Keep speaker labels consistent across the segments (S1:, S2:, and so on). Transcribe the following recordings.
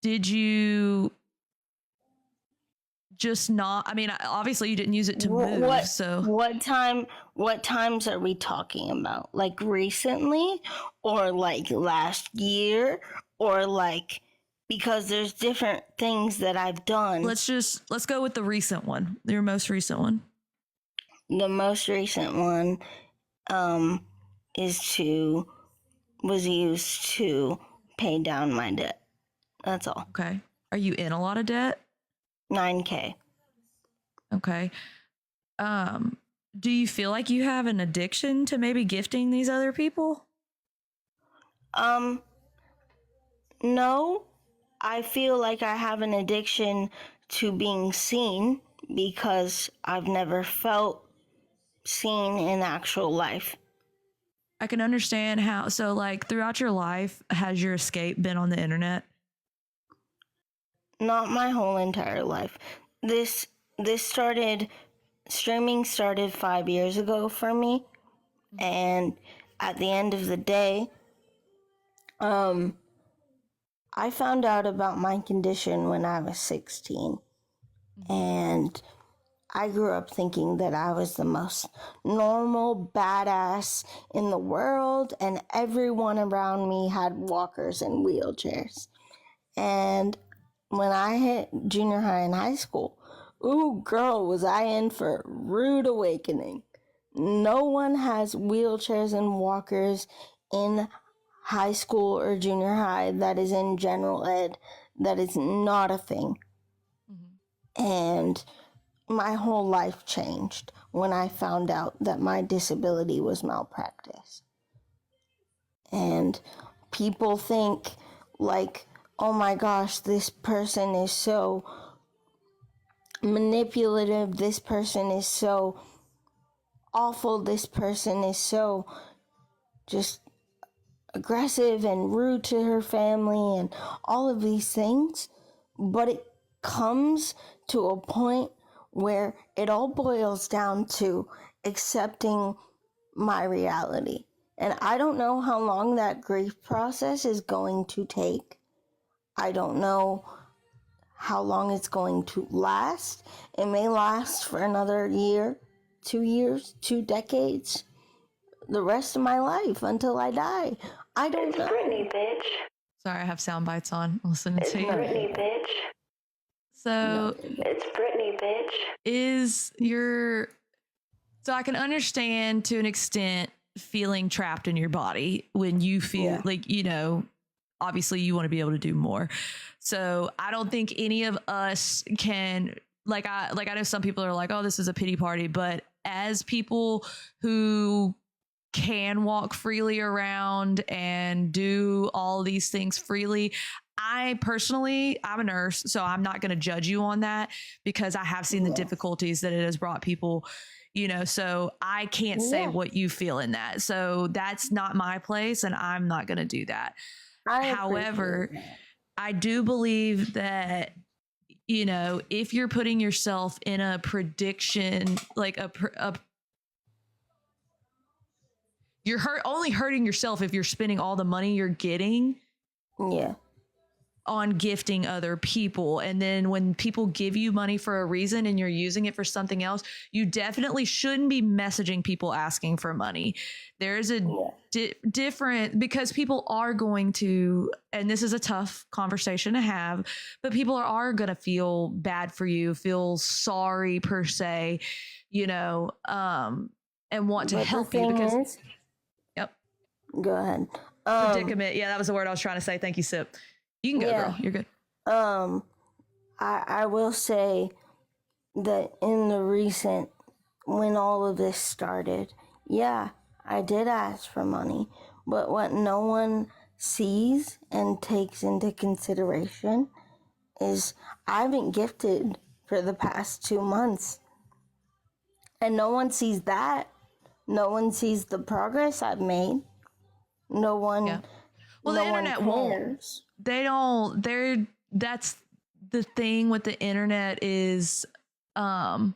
S1: did you just not, I mean, obviously you didn't use it to move, so.
S2: What times are we talking about? Like recently, or like last year, or like, because there's different things that I've done.
S1: Let's go with the recent one, your most recent one.
S2: The most recent one was used to pay down my debt. That's all.
S1: Okay. Are you in a lot of debt?
S2: $9,000.
S1: Okay. Do you feel like you have an addiction to maybe gifting these other people?
S2: No. I feel like I have an addiction to being seen because I've never felt seen in actual life.
S1: I can understand how. So, like, throughout your life, has your escape been on the internet?
S2: Not my whole entire life. Streaming started 5 years ago for me, and at the end of the day, I found out about my condition when I was 16, and I grew up thinking that I was the most normal badass in the world, and everyone around me had walkers and wheelchairs. And when I hit junior high and high school, ooh, girl, was I in for a rude awakening. No one has wheelchairs and walkers in high school or junior high that is in general ed. That is not a thing. Mm-hmm. And my whole life changed when I found out that my disability was malpractice. And people think, like, oh my gosh, this person is so manipulative, this person is so awful, this person is so just aggressive and rude to her family and all of these things. But it comes to a point where it all boils down to accepting my reality. And I don't know how long that grief process is going to take. I don't know how long it's going to last. It may last for another year, 2 years, 2 decades, the rest of my life until I die. I don't know.
S3: Brittany, bitch.
S1: Sorry, I have sound bites on listening to you.
S3: Brittany, bitch.
S1: So
S3: it's Brittany, bitch.
S1: So I can understand to an extent feeling trapped in your body when you feel like, you know, obviously you want to be able to do more. So I don't think any of us can, I know some people are like, oh, this is a pity party, but as people who can walk freely around and do all these things freely, I'm a nurse, so I'm not going to judge you on that because I have seen the difficulties that it has brought people, you know, so I can't say what you feel in that. So that's not my place and I'm not going to do that. However, I do believe that, you know, if you're putting yourself in a prediction, like you're only hurting yourself if you're spending all the money you're getting on gifting other people. And then when people give you money for a reason and you're using it for something else, you definitely shouldn't be messaging people asking for money. There's a different, because people are going to, and this is a tough conversation to have, but people are going to feel bad for you, feel sorry per se, you know, and want to help you because...
S2: Go ahead.
S1: Predicament. Yeah, that was the word I was trying to say. Thank you, Sip. You can go, girl. You're good.
S2: I will say that in the recent, when all of this started, I did ask for money. But what no one sees and takes into consideration is I've been gifted for the past 2 months. And no one sees that. No one sees the progress I've made. No one.
S1: Yeah. Well, the internet won't. They don't. That's the thing with the internet is, nothing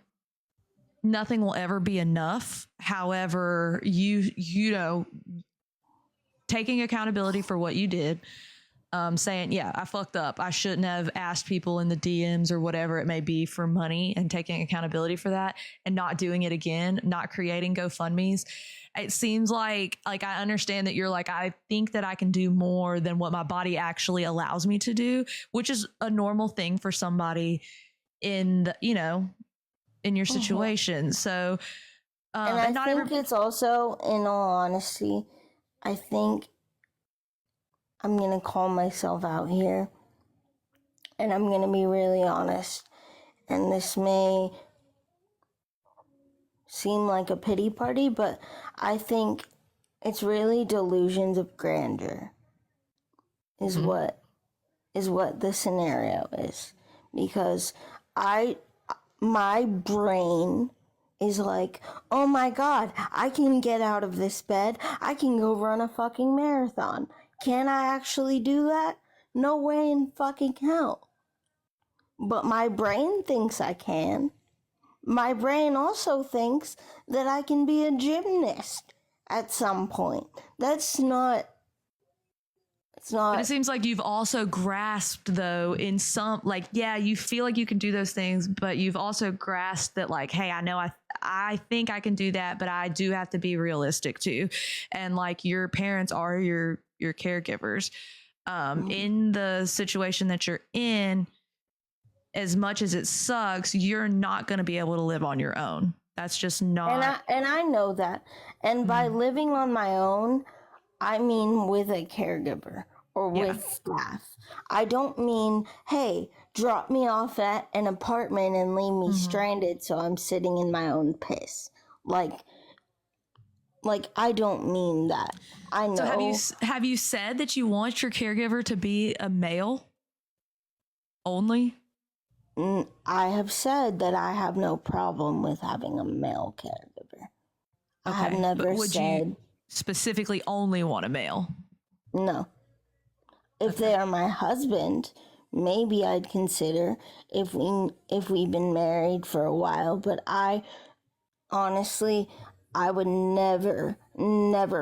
S1: will ever be enough. However, you know, taking accountability for what you did, saying, yeah, I fucked up. I shouldn't have asked people in the DMs or whatever it may be for money, and taking accountability for that and not doing it again, not creating GoFundMe's. It seems like I understand that you're like, I think that I can do more than what my body actually allows me to do, which is a normal thing for somebody in the, in your situation. So,
S2: and I think it's also, in all honesty, I think I'm going to call myself out here, and I'm going to be really honest. And this may seem like a pity party, but I think it's really delusions of grandeur is what the scenario is. Because my brain is like, oh my God, I can get out of this bed. I can go run a fucking marathon. Can I actually do that? No way in fucking hell. But my brain thinks I can. My brain also thinks that I can be a gymnast at some point. It's not.
S1: But it seems like you've also grasped, though, in some, like, yeah, you feel like you can do those things, but you've also grasped that, like, hey, I know I think I can do that, but I do have to be realistic too. And like, your parents are your caregivers. In the situation that you're in, as much as it sucks, you're not going to be able to live on your own. That's just not.
S2: And I know that. And by living on my own, I mean with a caregiver or with staff. I don't mean, hey, drop me off at an apartment and leave me stranded so I'm sitting in my own piss. Like I don't mean that. I know.
S1: So have you said that you want your caregiver to be a male only?
S2: I have said that I have no problem with having a male caregiver. Okay, I have never said.
S1: You specifically only want a male?
S2: No. If they are my husband, maybe I'd consider if we've been married for a while, but I honestly, I would never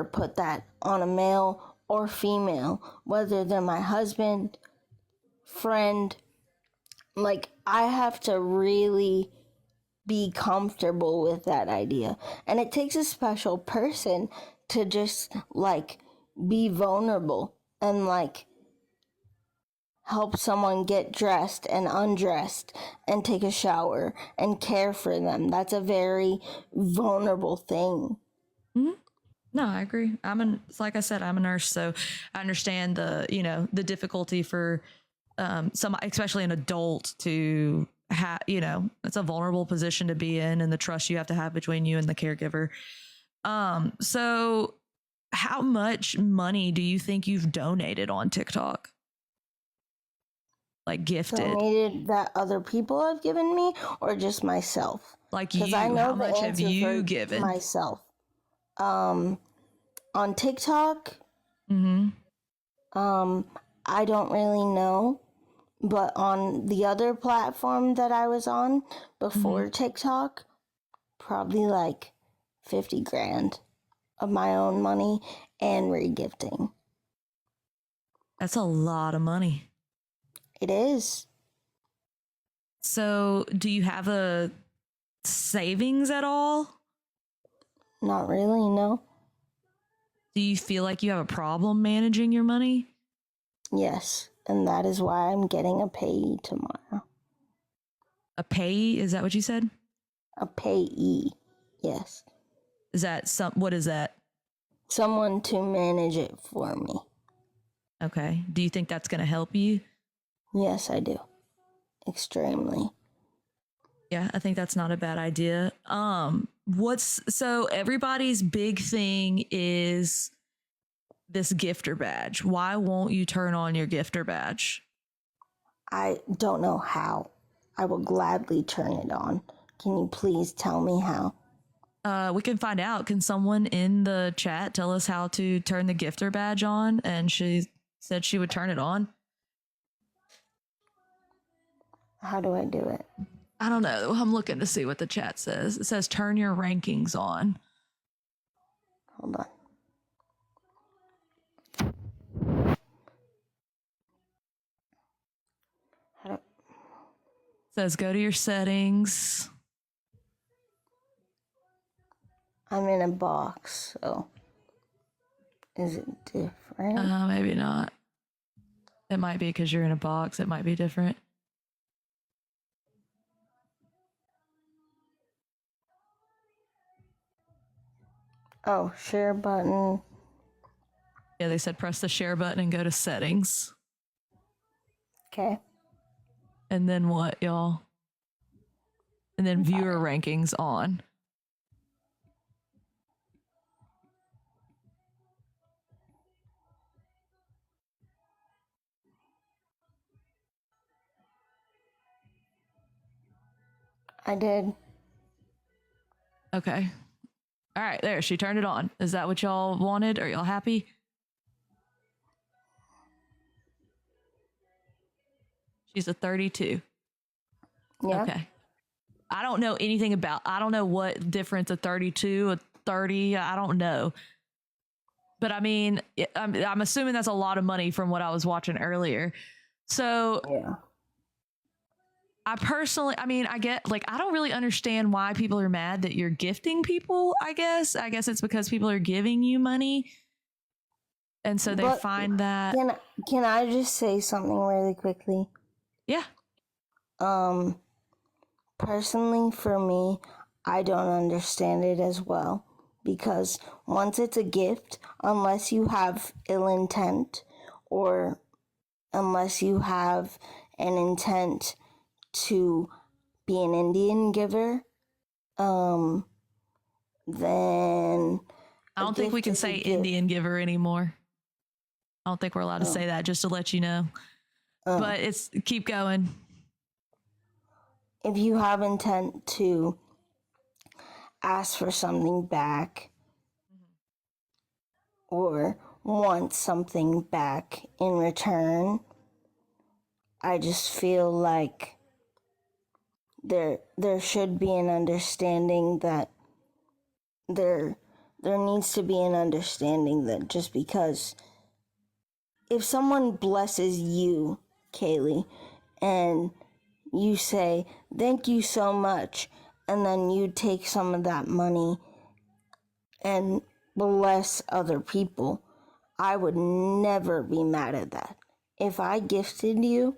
S2: put that on a male or female, whether they're my husband, friend. Like, I have to really be comfortable with that idea. And it takes a special person to just, like, be vulnerable and, like, help someone get dressed and undressed and take a shower and care for them. That's a very vulnerable thing.
S1: No, I agree. Like I said, I'm a nurse, so I understand the difficulty for especially an adult to have, it's a vulnerable position to be in, and the trust you have to have between you and the caregiver. So how much money do you think you've donated on TikTok? Like, gifted?
S2: Donated that other people have given me, or just myself?
S1: Like, you, how much have you given?
S2: Myself. On TikTok, I don't really know. But on the other platform that I was on before TikTok, probably like 50 grand of my own money and regifting.
S1: That's a lot of money.
S2: It is.
S1: So do you have a savings at all?
S2: Not really, no.
S1: Do you feel like you have a problem managing your money?
S2: Yes. And that is why I'm getting a payee tomorrow.
S1: A payee? Is that what you said?
S2: A payee, yes.
S1: Is that what is that?
S2: Someone to manage it for me.
S1: Okay. Do you think that's going to help you?
S2: Yes, I do. Extremely.
S1: Yeah, I think that's not a bad idea. So everybody's big thing is this gifter badge. Why won't you turn on your gifter badge?
S2: I don't know how. I will gladly turn it on. Can you please tell me how?
S1: We can find out. Can someone in the chat tell us how to turn the gifter badge on? And she said she would turn it on.
S2: How do I do it?
S1: I don't know. I'm looking to see what the chat says. It says turn your rankings on.
S2: Hold on.
S1: Says go to your settings.
S2: I'm in a box, so is it different?
S1: Maybe not. It might be because you're in a box. It might be different.
S2: Oh, share button.
S1: Yeah, they said press the share button and go to settings.
S2: Okay.
S1: And then what, y'all? And then viewer rankings on.
S2: I did.
S1: Okay. All right, there. She turned it on. Is that what y'all wanted? Are y'all happy? She's a 32.
S2: Yeah.
S1: Okay. I don't know anything about, I don't know what difference a 32, a 30, I don't know. But I mean, I'm assuming that's a lot of money from what I was watching earlier. So
S2: Yeah.
S1: I personally, I mean, I get like, I don't really understand why people are mad that you're gifting people, I guess. I guess it's because people are giving you money. And so they find that.
S2: Can I just say something really quickly?
S1: Yeah.
S2: Personally, for me, I don't understand it as well. Because once it's a gift, unless you have ill intent or unless you have an intent to be an Indian giver, then
S1: I don't think we can say Indian giver anymore. I don't think we're allowed to say that, just to let you know. But it's keep going.
S2: If you have intent to ask for something back or want something back in return, I just feel like there should be an understanding that there needs to be an understanding that just because if someone blesses you, Kaylee, and you say, thank you so much, and then you take some of that money and bless other people, I would never be mad at that. If I gifted you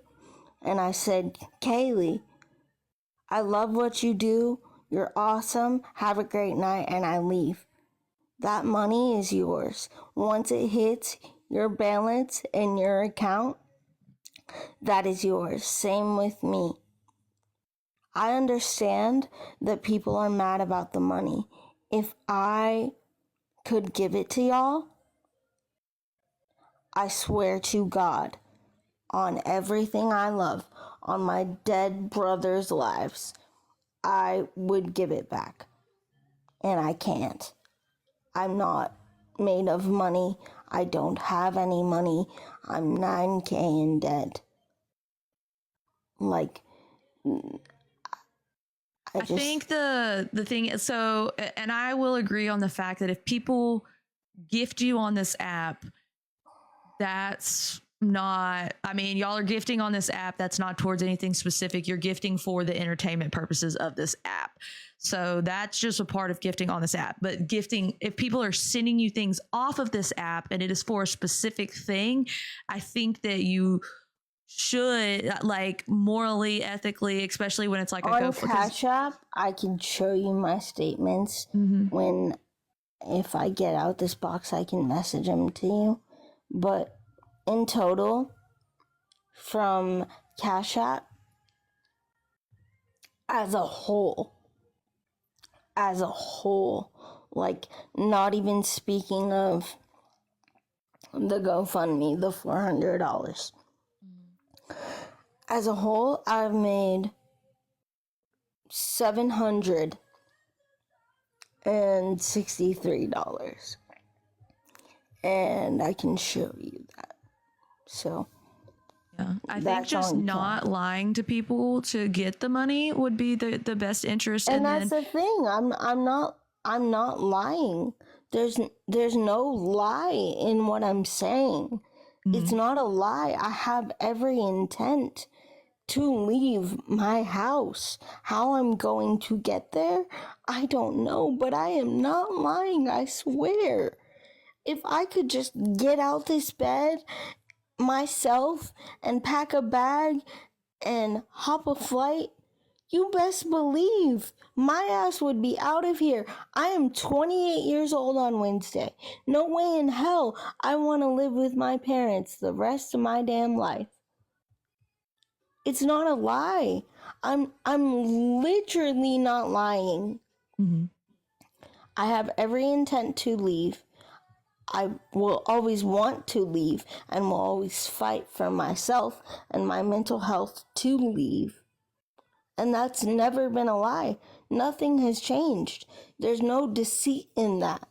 S2: and I said, Kaylee, I love what you do, you're awesome, have a great night, and I leave, that money is yours. Once it hits your balance in your account, that is yours. Same with me. I understand that people are mad about the money. If I could give it to y'all, I swear to God, on everything I love, on my dead brother's lives, I would give it back. And I can't. I'm not made of money. I don't have any money. I'm 9K in debt. Like,
S1: I think the thing is, so, and I will agree on the fact that if people gift you on this app, that's not, I mean, y'all are gifting on this app. That's not towards anything specific. You're gifting for the entertainment purposes of this app. So that's just a part of gifting on this app. But gifting, if people are sending you things off of this app and it is for a specific thing, I think that you should, like, morally, ethically, especially when it's like
S2: on Cash App, I can show you my statements. When, if I get out this box, I can message them to you. But in total, from Cash App, as a whole, like, not even speaking of the GoFundMe, the $400. As a whole, I've made $763. And I can show you that. So,
S1: yeah, I think just not lying to people to get the money would be the best interest.
S2: And that's the thing. I'm not lying. There's no lie in what I'm saying. It's not a lie. I have every intent to leave my house. How I'm going to get there, I don't know, but I am not lying, I swear. If I could just get out this bed myself and pack a bag and hop a flight, you best believe my ass would be out of here. I am 28 years old on Wednesday. No way in hell I want to live with my parents the rest of my damn life. It's not a lie. I'm literally not lying.
S1: Mm-hmm.
S2: I have every intent to leave. I will always want to leave and will always fight for myself and my mental health to leave. And that's never been a lie. Nothing has changed. There's no deceit in that.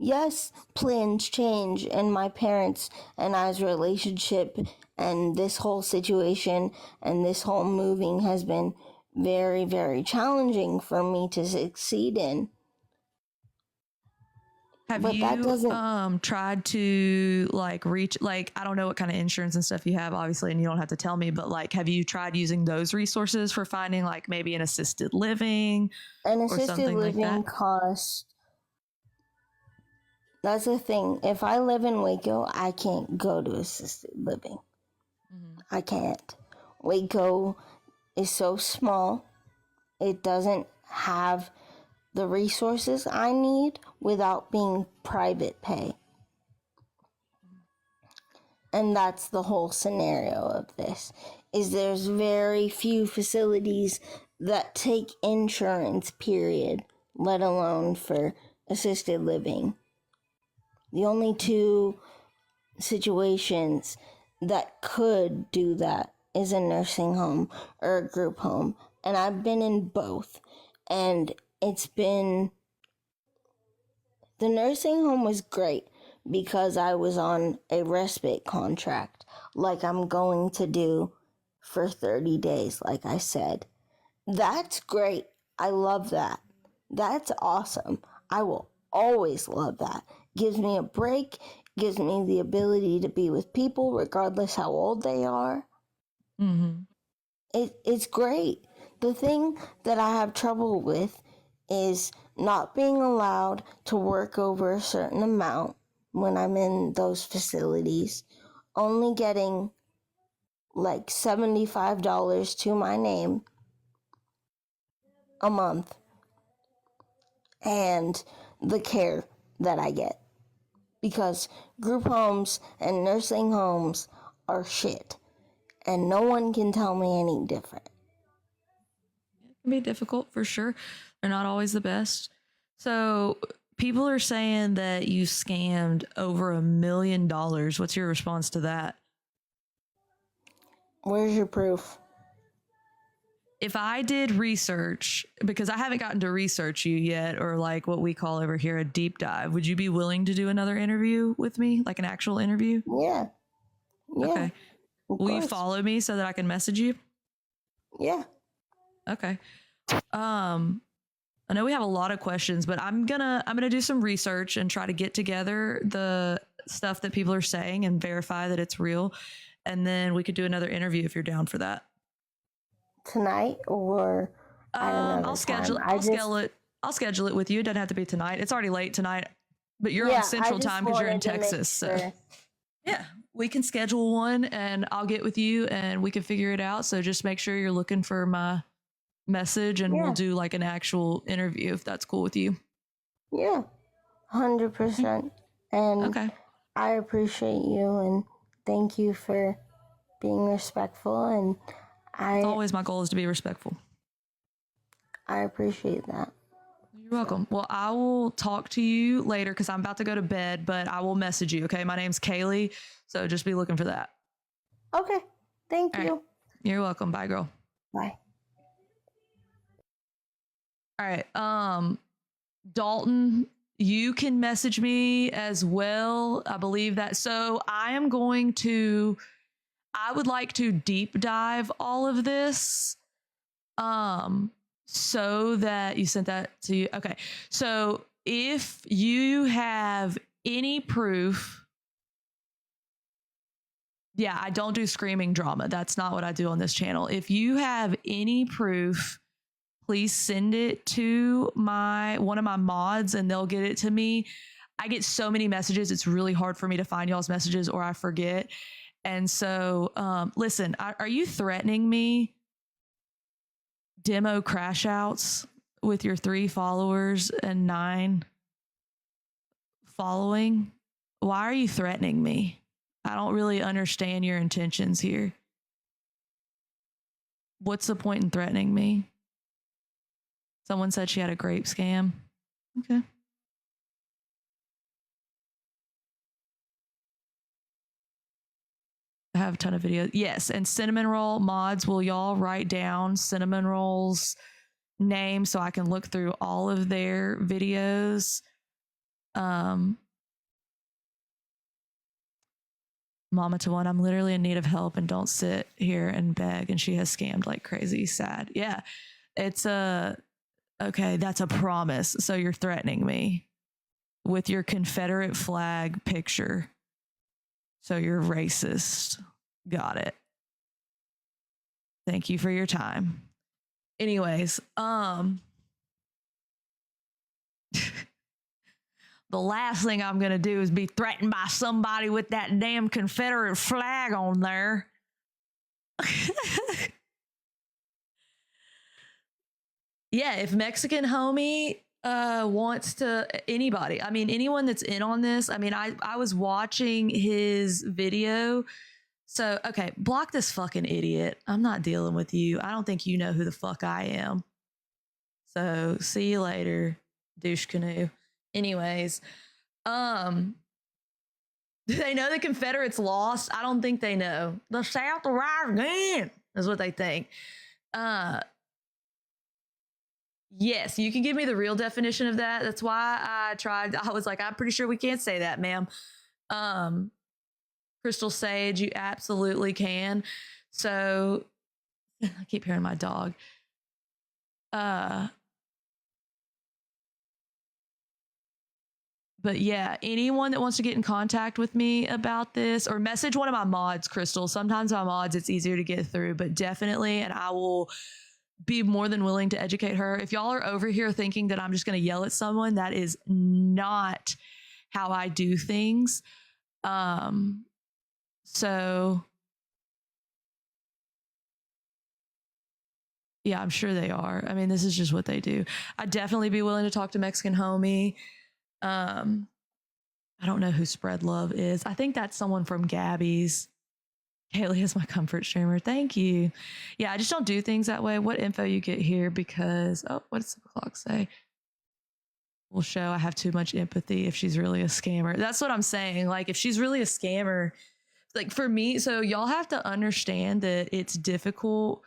S2: Yes, plans change, and my parents and I's relationship and this whole situation and this whole moving has been very, very challenging for me to succeed in.
S1: Have
S2: But that
S1: you
S2: doesn't
S1: tried to like reach, like, I don't know what kind of insurance and stuff you have, obviously, and you don't have to tell me, but like, have you tried using those resources for finding like maybe an assisted living
S2: an
S1: or
S2: assisted
S1: something like
S2: living
S1: that?
S2: cost. That's the thing. If I live in Waco, I can't go to assisted living.
S1: Mm-hmm.
S2: I can't. Waco is so small. It doesn't have the resources I need without being private pay. And that's the whole scenario of this, is there's very few facilities that take insurance, period, let alone for assisted living. The only two situations that could do that is a nursing home or a group home. And I've been in both. And the nursing home was great because I was on a respite contract, like I'm going to do for 30 days, like I said. That's great. I love that. That's awesome. I will always love that. Gives me a break, gives me the ability to be with people regardless how old they are.
S1: Mm-hmm.
S2: It's great. The thing that I have trouble with is not being allowed to work over a certain amount when I'm in those facilities, only getting like $75 to my name a month, and the care that I get. Because group homes and nursing homes are shit, and no one can tell me any different.
S1: It can be difficult for sure. They're not always the best. So people are saying that you scammed over $1 million. What's your response to that?
S2: Where's your proof?
S1: If I did research, because I haven't gotten to research you yet, or like what we call over here a deep dive, would you be willing to do another interview with me, like an actual interview?
S2: Yeah.
S1: Okay. Will you
S2: course.
S1: follow me so that I can message you?
S2: Yeah.
S1: Okay. I know we have a lot of questions, but I'm gonna do some research and try to get together the stuff that people are saying and verify that it's real, and then we could do another interview if you're down for that.
S2: Tonight or at another
S1: I'll schedule
S2: time.
S1: I'll schedule it with you. It doesn't have to be tonight. It's already late tonight, but you're
S2: Yeah,
S1: on
S2: I
S1: Central
S2: just
S1: Time because you're in
S2: wanted to make
S1: Texas. So
S2: sure.
S1: yeah, we can schedule one, and I'll get with you, and we can figure it out. So just make sure you're looking for my message, and
S2: Yeah.
S1: we'll do like an actual interview if that's cool with you.
S2: Yeah, 100%. And
S1: Okay.
S2: I appreciate you and thank you for being respectful. And
S1: Always my goal is to be respectful.
S2: I appreciate that.
S1: You're welcome. Well, I will talk to you later because I'm about to go to bed, but I will message you. Okay. My name's Kayl1e. So just be looking for that.
S2: Okay. Thank
S1: All
S2: you.
S1: right. You're welcome. Bye, girl.
S2: Bye.
S1: All right. Dalton, you can message me as well. I believe that. So I would like to deep dive all of this. So that you sent that to you. Okay. So if you have any proof Yeah, I don't do screaming drama. That's not what I do on this channel. If you have any proof, please send it to one of my mods and they'll get it to me. I get so many messages. It's really hard for me to find y'all's messages or I forget. And so, listen, are you threatening me? Demo crash outs with your 3 followers and 9 following? Why are you threatening me? I don't really understand your intentions here. What's the point in threatening me? Someone said she had a grape scam. Okay. I have a ton of videos. Yes, and cinnamon roll mods, will y'all write down cinnamon rolls name so I can look through all of their videos? Mama to one, I'm literally in need of help and don't sit here and beg. And she has scammed like crazy. Sad. Yeah. It's okay. That's a promise. So you're threatening me with your Confederate flag picture. So you're racist. Got it. Thank you for your time. Anyways, the last thing I'm going to do is be threatened by somebody with that damn Confederate flag on there. Yeah, if Mexican homie wants to, anybody, I mean, anyone that's in on this, I mean, I was watching his video. So, okay, block this fucking idiot. I'm not dealing with you. I don't think you know who the fuck I am. So, see you later, douche canoe. Anyways, do they know the Confederates lost? I don't think they know. The South will rise again, is what they think. Yes, you can give me the real definition of that. That's why I was like, I'm pretty sure we can't say that, ma'am. Crystal Sage, you absolutely can. So I keep hearing my dog. But yeah, anyone that wants to get in contact with me about this or message one of my mods, Crystal. Sometimes my mods, it's easier to get through, but definitely, and I will be more than willing to educate her. If y'all are over here thinking that I'm just going to yell at someone, that is not how I do things. So yeah, I'm sure they are. I mean, this is just what they do. I'd definitely be willing to talk to Mexican homie. I don't know who Spread Love is. I think that's someone from Gabby's. Kayl1e is my comfort streamer. Thank you. Yeah, I just don't do things that way. What info you get here? Because, what does the clock say? Will show I have too much empathy if she's really a scammer. That's what I'm saying. Like, if she's really a scammer, like for me, so y'all have to understand that it's difficult.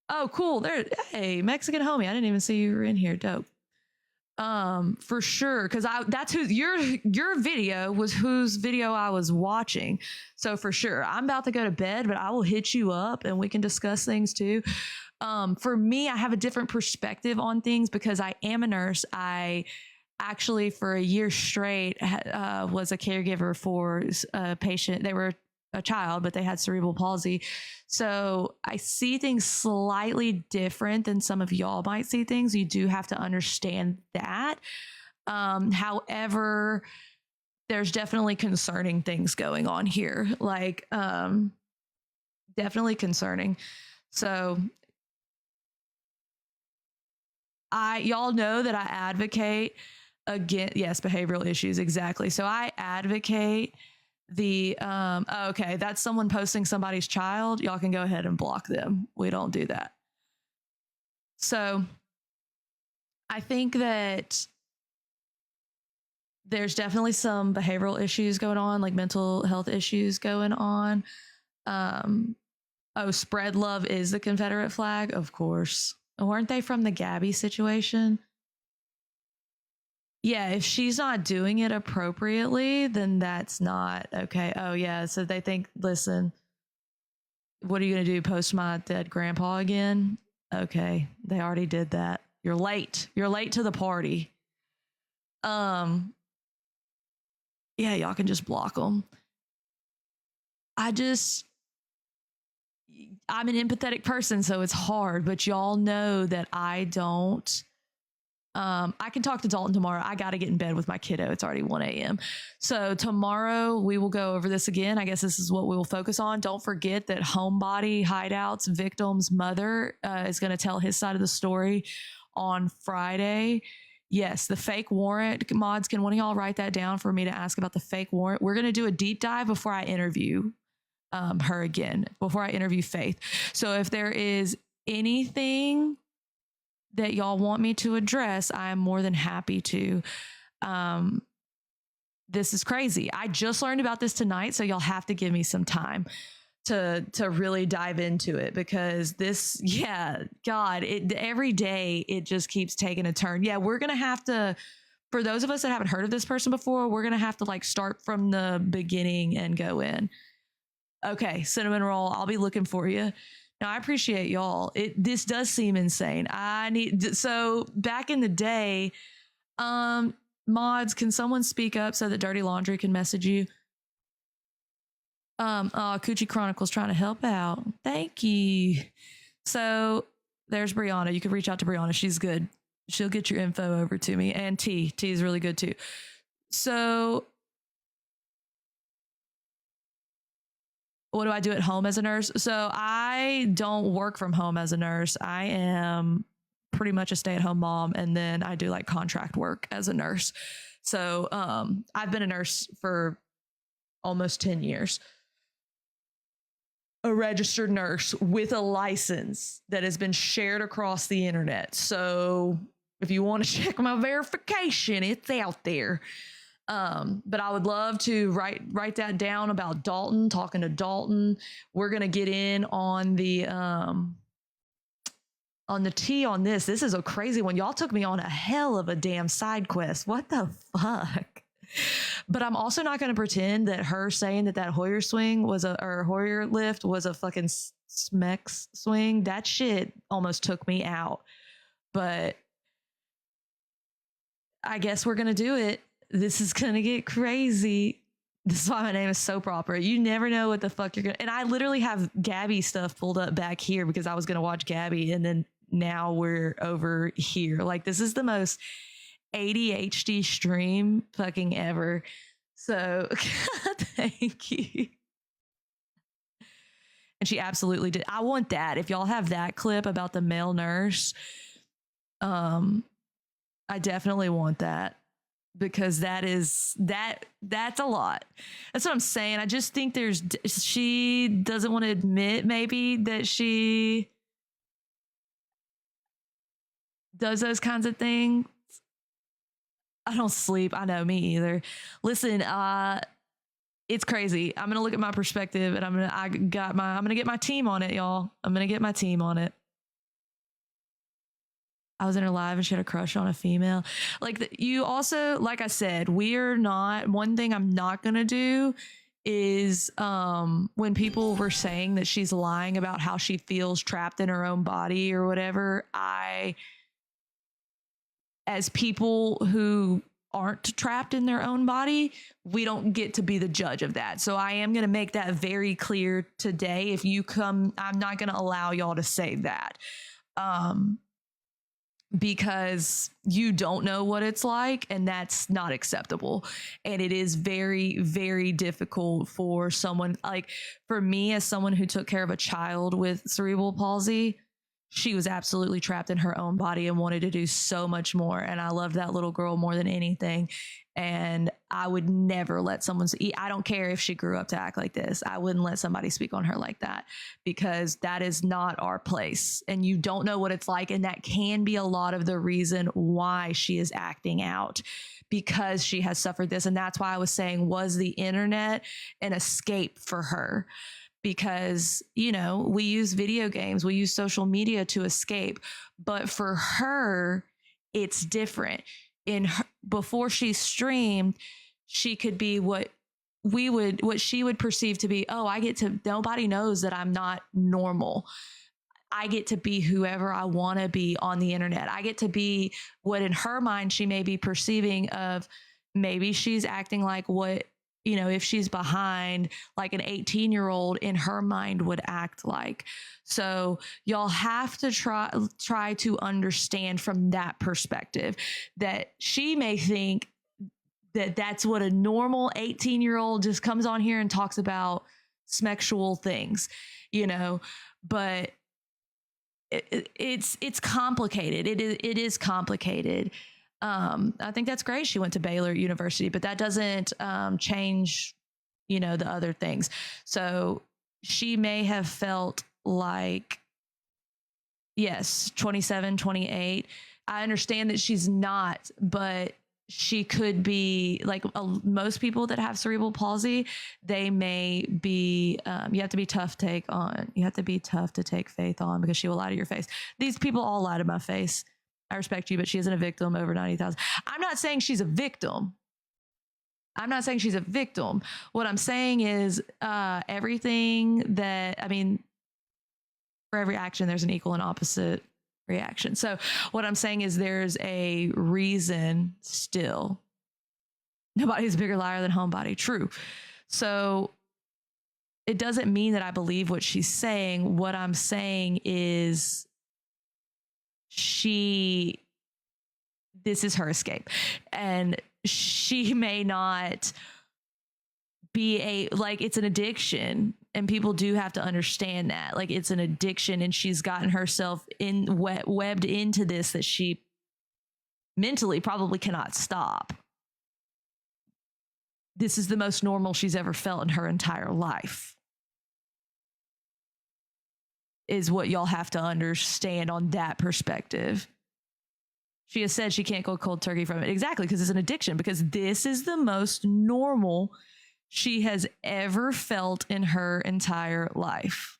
S1: Oh, cool. Hey, Mexican homie. I didn't even see you were in here. Dope. For sure, because that's who your video was, whose video I was watching. So for sure, I'm about to go to bed, but I will hit you up and we can discuss things too. For me, I have a different perspective on things because I am a nurse. I actually, for a year straight, was a caregiver for a patient. They were a child, but they had cerebral palsy. So I see things slightly different than some of y'all might see things. You do have to understand that. However, there's definitely concerning things going on here. Like, definitely concerning. So y'all know that I advocate against, yes, behavioral issues. Exactly. So I advocate okay, that's someone posting somebody's child. Y'all can go ahead and block them. We don't do that. So I think that there's definitely some behavioral issues going on, like mental health issues going on. Spread Love is the Confederate flag, of course. Weren't they from the Gabby situation? Yeah, if she's not doing it appropriately, then that's not okay. Oh, yeah. So they think, listen, what are you going to do? Post my dead grandpa again? Okay. They already did that. You're late. You're late to the party. Yeah, y'all can just block them. I'm an empathetic person, so it's hard, but y'all know that I don't. I can talk to Dalton tomorrow. I got to get in bed with my kiddo. It's already 1 a.m. So tomorrow we will go over this again. I guess this is what we will focus on. Don't forget that Homebody Hideout's victim's mother is going to tell his side of the story on Friday. Yes, the fake warrant. Mods, can one of y'all write that down for me to ask about the fake warrant? We're going to do a deep dive before I interview her again, before I interview Faith. So if there is anything that y'all want me to address, I am more than happy to. This is crazy. I just learned about this tonight, so y'all have to give me some time to really dive into it, because this, God, every day it just keeps taking a turn. Yeah, we're gonna have to, for those of us that haven't heard of this person before, we're gonna have to like start from the beginning and go in. Okay, cinnamon roll, I'll be looking for you. Now, I appreciate y'all. This does seem insane. So back in the day, mods, can someone speak up so that Dirty Laundry can message you? Coochie Chronicles trying to help out. Thank you. So there's Brianna. You can reach out to Brianna. She's good. She'll get your info over to me. And T is really good too. So what do I do at home as a nurse? So I don't work from home as a nurse. I am pretty much a stay-at-home mom, and then I do like contract work as a nurse. So I've been a nurse for almost 10 years. A registered nurse with a license that has been shared across the internet. So if you want to check my verification, it's out there. But I would love to write that down about Dalton, talking to Dalton. We're going to get in on the tea on this. This is a crazy one. Y'all took me on a hell of a damn side quest. What the fuck? But I'm also not going to pretend that her saying that Hoyer swing was or Hoyer lift was a fucking Smex swing. That shit almost took me out. But I guess we're going to do it. This is going to get crazy. This is why my name is so proper. You never know what the fuck you're going to... And I literally have Gabby stuff pulled up back here because I was going to watch Gabby, and then now we're over here. Like, this is the most ADHD stream fucking ever. So, thank you. And she absolutely did. I want that. If y'all have that clip about the male nurse, I definitely want that. Because that's a lot. That's what I'm saying. I just think she doesn't want to admit maybe that she does those kinds of things. I don't sleep. I know, me either. Listen, it's crazy. I'm gonna look at my perspective, and I'm gonna get my team on it, y'all. I'm gonna get my team on it. I was in her live and she had a crush on a female. Like, you also, like I said, one thing I'm not going to do is when people were saying that she's lying about how she feels trapped in her own body or whatever, as people who aren't trapped in their own body, we don't get to be the judge of that. So I am going to make that very clear today. If you come, I'm not going to allow y'all to say that. Because you don't know what it's like, and that's not acceptable. And it is very, very difficult for someone, like for me, as someone who took care of a child with cerebral palsy. She was absolutely trapped in her own body and wanted to do so much more. And I loved that little girl more than anything. And I would never let someone I don't care if she grew up to act like this. I wouldn't let somebody speak on her like that, because that is not our place. And you don't know what it's like. And that can be a lot of the reason why she is acting out, because she has suffered this. And that's why I was saying, was the internet an escape for her? Because, we use video games, we use social media to escape. But for her, it's different. Before she streamed, she could be what she would perceive to be, nobody knows that I'm not normal. I get to be whoever I want to be on the internet. I get to be what in her mind she may be perceiving of, maybe she's acting like what if she's behind, like an 18-year-old in her mind would act like. So y'all have to try to understand from that perspective that she may think that that's what a normal 18-year-old just comes on here and talks about sexual things, but it's complicated. It is complicated. I think that's great. She went to Baylor University, but that doesn't change, the other things. So she may have felt like, yes, 27, 28. I understand that she's not, but she could be like most people that have cerebral palsy. They may be, you have to be tough to take Faith on, because she will lie to your face. These people all lie to my face. I respect you, but she isn't a victim over 90,000. I'm not saying she's a victim. What I'm saying is everything that, for every action, there's an equal and opposite reaction. So what I'm saying is there's a reason still. Nobody's a bigger liar than homebody. True. So it doesn't mean that I believe what she's saying. What I'm saying is this is her escape, and she may not be it's an addiction, and people do have to understand that, like, it's an addiction, and she's gotten herself webbed into this that she mentally probably cannot stop. This is the most normal she's ever felt in her entire life, is what y'all have to understand on that perspective. She has said she can't go cold turkey from it. Exactly, because it's an addiction, because this is the most normal she has ever felt in her entire life.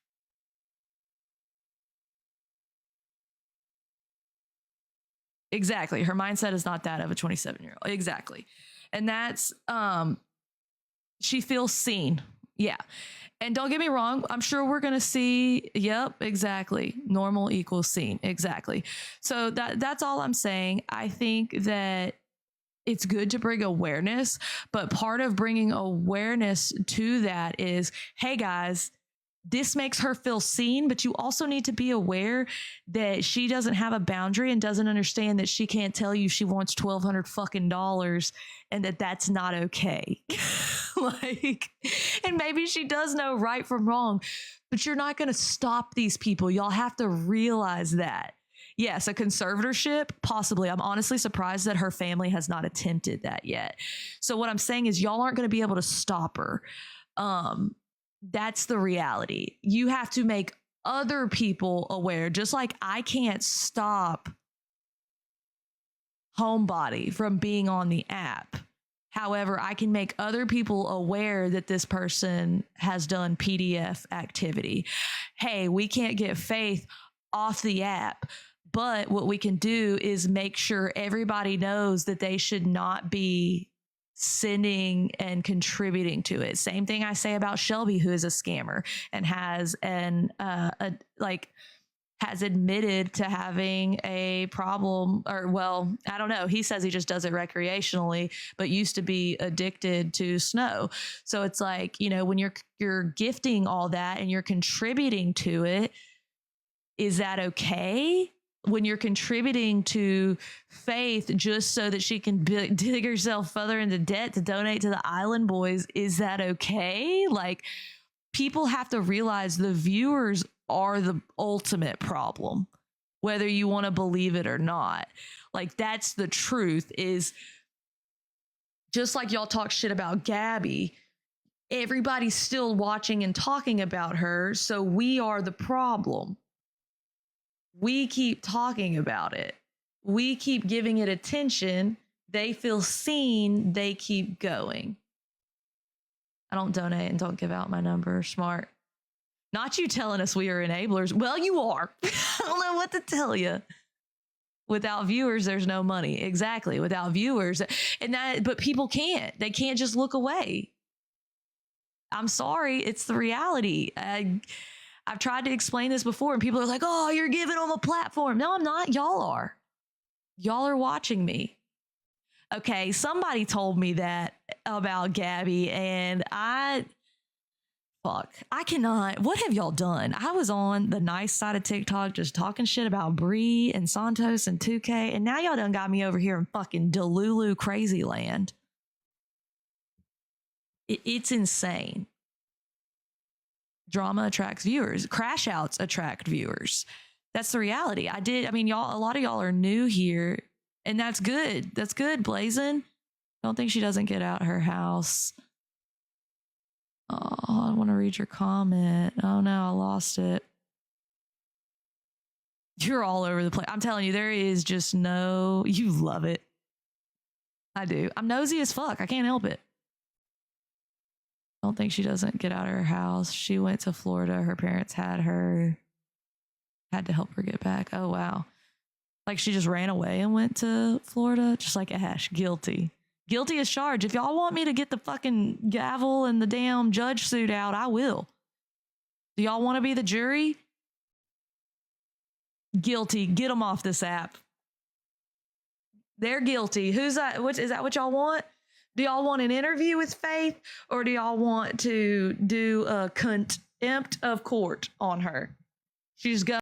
S1: Exactly. Her mindset is not that of a 27-year-old. Exactly. And that's, she feels seen. Yeah. And don't get me wrong, I'm sure we're going to see, yep, exactly. Normal equals seen. Exactly. So that's all I'm saying. I think that it's good to bring awareness, but part of bringing awareness to that is, hey guys, this makes her feel seen, but you also need to be aware that she doesn't have a boundary and doesn't understand that she can't tell you she wants $1,200 fucking dollars, and that's not okay. And maybe she does know right from wrong, but you're not going to stop these people. Y'all have to realize that. Yes, a conservatorship, possibly. I'm honestly surprised that her family has not attempted that yet. So what I'm saying is y'all aren't going to be able to stop her. That's the reality. You have to make other people aware, just like I can't stop Homebody from being on the app. However, I can make other people aware that this person has done PDF activity. Hey, we can't get Faith off the app, but what we can do is make sure everybody knows that they should not be sending and contributing to it. Same thing I say about Shelby, who is a scammer and has has admitted to having a problem, or well, I don't know. He says he just does it recreationally, but used to be addicted to snow. So it's like, when you're gifting all that and you're contributing to it, is that okay? When you're contributing to Faith just so that she can dig herself further into debt to donate to the Island Boys, is that okay? Like, people have to realize the viewers are the ultimate problem, whether you want to believe it or not. Like, that's the truth. Is just like y'all talk shit about Gabby, everybody's still watching and talking about her, so we are the problem. We keep talking about it. We keep giving it attention. They feel seen. They keep going. I don't donate and don't give out my number. Smart. Not you telling us we are enablers. Well, you are. I don't know what to tell you. Without viewers, there's no money. Exactly. Without viewers. But people can't. They can't just look away. I'm sorry. It's the reality. I've tried to explain this before, and people are like, oh, you're giving them a platform. No, I'm not. Y'all are. Y'all are watching me. Okay, somebody told me that about Gabby, and I cannot. What have y'all done? I was on the nice side of TikTok just talking shit about Bree and Santos and 2K, and now y'all done got me over here in fucking Delulu crazy land. It's insane. Drama attracts viewers. Crash outs attract viewers. That's the reality. I mean, y'all, a lot of y'all are new here, and that's good. That's good, Blazin'. Don't think she doesn't get out her house. Oh, I want to read your comment. Oh no, I lost it. You're all over the place. I'm telling you, there is just no, you love it. I do. I'm nosy as fuck. I can't help it. Don't think she doesn't get out of her house. She went to Florida. Her parents had to help her get back. Oh, wow. Like she just ran away and went to Florida, just like Ash. Guilty. Guilty as charged. If y'all want me to get the fucking gavel and the damn judge suit out, I will. Do y'all want to be the jury? Guilty. Get them off this app. They're guilty. Who's that? Is that what y'all want? Do y'all want an interview with Faith, or do y'all want to do a contempt of court on her? She's got